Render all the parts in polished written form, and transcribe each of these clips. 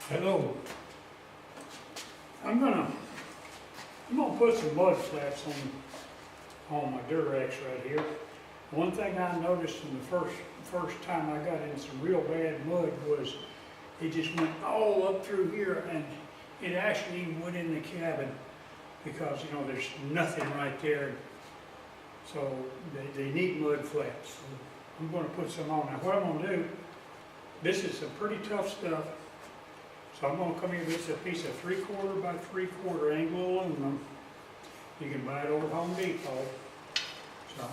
Hello. I'm gonna put some mud flaps on my Duruxx right here. One thing I noticed in the first time I got in some real bad mud was it just went all up through here, and it actually even went in the cabin because there's nothing right there. So they need mud flaps. So I'm going to put some on. Now what I'm going to do, this is some pretty tough stuff. So I'm going to come here, this is a piece of 3/4 by 3/4 angle aluminum. You can buy it over Home Depot. So I'll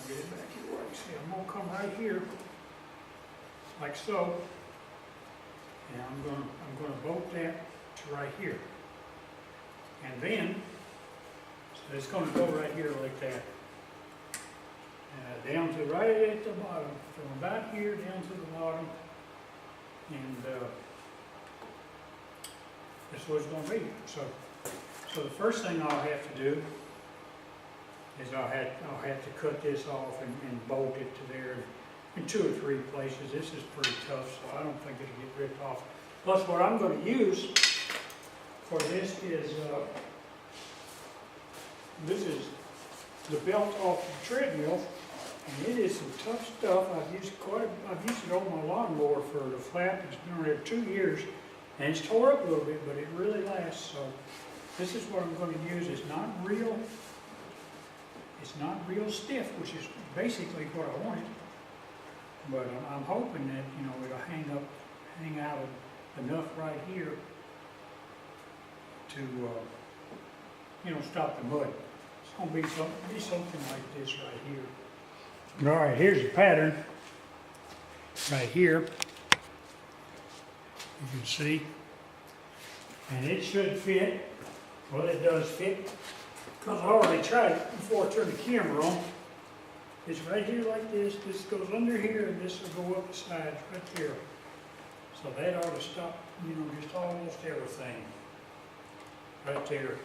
get it back here where I can see. I'm going to come right here, like so. And I'm going to bolt that to right here. And then, so it's going to go right here like that. Down to right at the bottom, from about here down to the bottom. And that's what it's going to be. So the first thing I'll have to do is I'll have to cut this off and bolt it to there in 2 or 3 places. This is pretty tough, so I don't think it'll get ripped off. Plus, what I'm going to use for this is the belt off the treadmill, and it is some tough stuff. I've used it on my lawnmower for the flap. It's been there 2 years. And it's tore up a little bit, but it really lasts. So this is what I'm going to use. It's not real stiff, which is basically what I wanted. But I'm hoping that it'll hang out enough right here to stop the mud. It's going to be something like this right here. All right, here's the pattern right here. You can see, and it should fit. Well, it does fit, because I already tried it before I turned the camera on. It's right here like this. This goes under here, and this will go up the sides right there. So that ought to stop, just almost everything right there.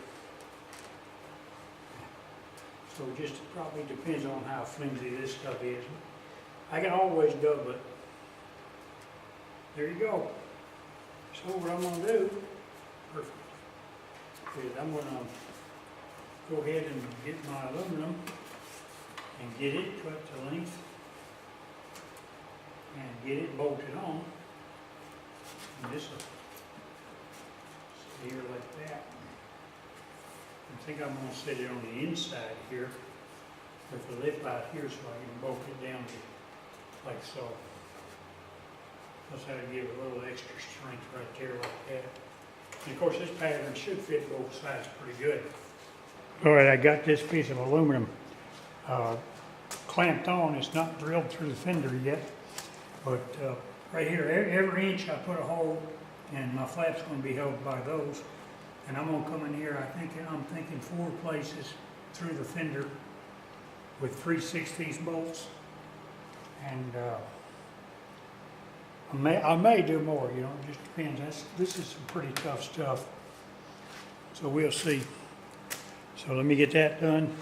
So it just probably depends on how flimsy this stuff is. I can always double it. There you go. So what I'm going to do, is I'm going to go ahead and get my aluminum and get it cut to length and get it bolted on. And this will sit here like that. I think I'm going to set it on the inside here with the lip out here so I can bolt it down like so. That's how to give a little extra strength right there like that. And of course this pattern should fit both sides pretty good. Alright, I got this piece of aluminum clamped on. It's not drilled through the fender yet, but right here, every inch I put a hole, and my flap's going to be held by those. And I'm going to come in here, I'm thinking 4 places through the fender with 3/16 bolts. And I may do more, it just depends. This is some pretty tough stuff. So we'll see. So let me get that done.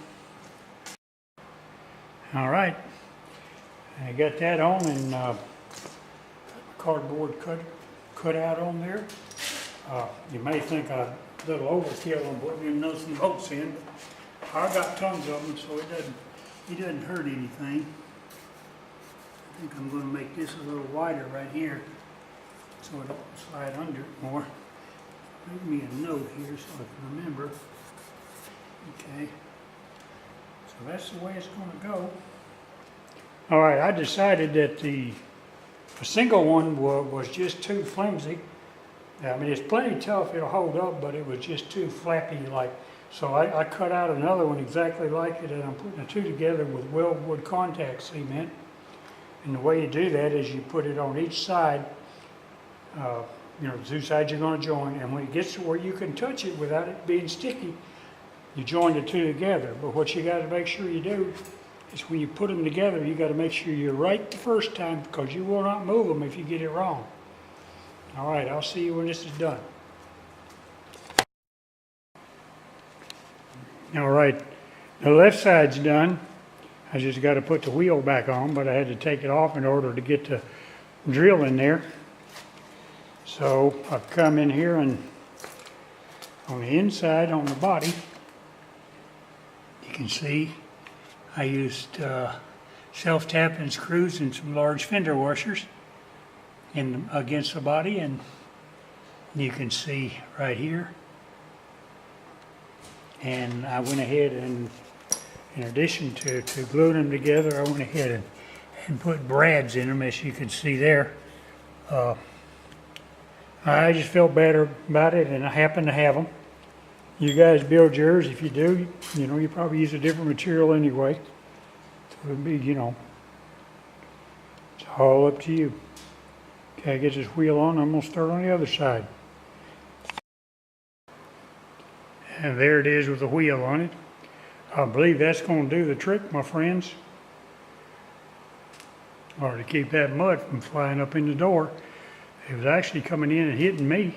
All right. I got that on, and cardboard cut out on there. You may think I'm a little overkill on putting in those bolts in, but I got tons of them, so it doesn't hurt anything. I think I'm going to make this a little wider right here so it don't slide under it more. Make me a note here so I can remember. Okay, so that's the way it's going to go. All right, I decided that the single one was just too flimsy. I mean, it's plenty tough, it'll hold up, but it was just too flappy like. So I cut out another one exactly like it, and I'm putting the two together with weldwood contact cement. And the way you do that is you put it on each side, the 2 sides you're going to join, and when it gets to where you can touch it without it being sticky, you join the 2 together. But what you got to make sure you do is when you put them together, you got to make sure you're right the first time, because you will not move them if you get it wrong. All right, I'll see you when this is done. All right, the left side's done. I just got to put the wheel back on, but I had to take it off in order to get the drill in there. So I've come in here and on the inside, on the body, you can see I used self-tapping screws and some large fender washers against the body, and you can see right here. And I went ahead and, in addition to gluing them together, I went ahead and put brads in them, as you can see there. I just felt better about it, and I happen to have them. You guys build yours. If you do, you know, you probably use a different material anyway. So it'd be, you know, it's all up to you. Okay, I get this wheel on. I'm going to start on the other side. And there it is with the wheel on it. I believe that's going to do the trick, my friends. Or to keep that mud from flying up in the door. It was actually coming in and hitting me.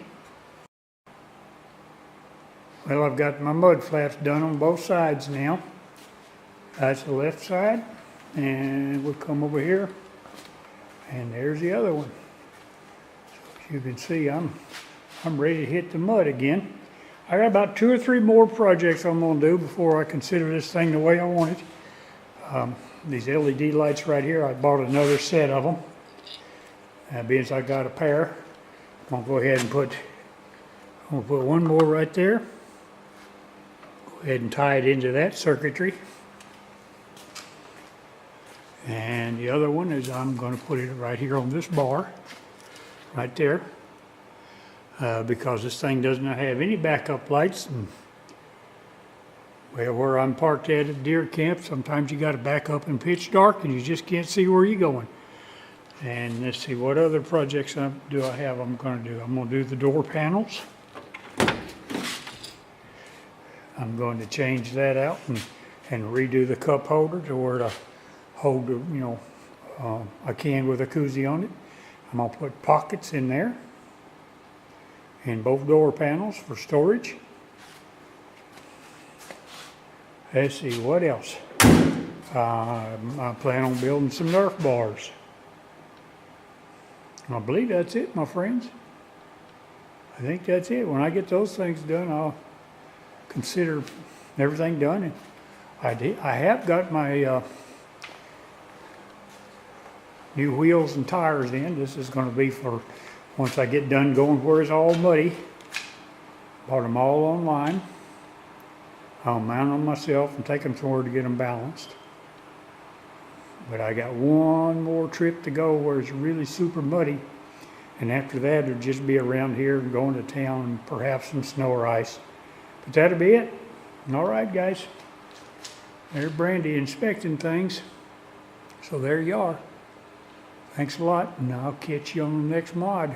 Well, I've got my mud flaps done on both sides now. That's the left side, and we'll come over here, and there's the other one. So as you can see, I'm ready to hit the mud again. I got about 2 or 3 more projects I'm going to do before I consider this thing the way I want it. These LED lights right here, I bought another set of them. Being as I got a pair, I'm going to go ahead and put one more right there. Go ahead and tie it into that circuitry. And the other one is I'm going to put it right here on this bar, right there. Because this thing doesn't have any backup lights. And, well, where I'm parked at deer camp, sometimes you got to back up in pitch dark and you just can't see where you're going. And let's see, what other projects do I have I'm going to do? I'm going to do the door panels. I'm going to change that out and redo the cup holder to where to hold, a can with a koozie on it. I'm going to put pockets in there in both door panels for storage. Let's see, what else? I plan on building some Nerf bars. I believe that's it, my friends. I think that's it. When I get those things done, I'll consider everything done. And I have got my new wheels and tires in. This is going to be for once I get done going where it's all muddy. Bought them all online. I'll mount them myself and take them somewhere to get them balanced. But I got one more trip to go where it's really super muddy. And after that, it'll just be around here and going to town and perhaps some snow or ice. But that'll be it. All right, guys. There's Brandy inspecting things. So there you are. Thanks a lot, and I'll catch you on the next mod.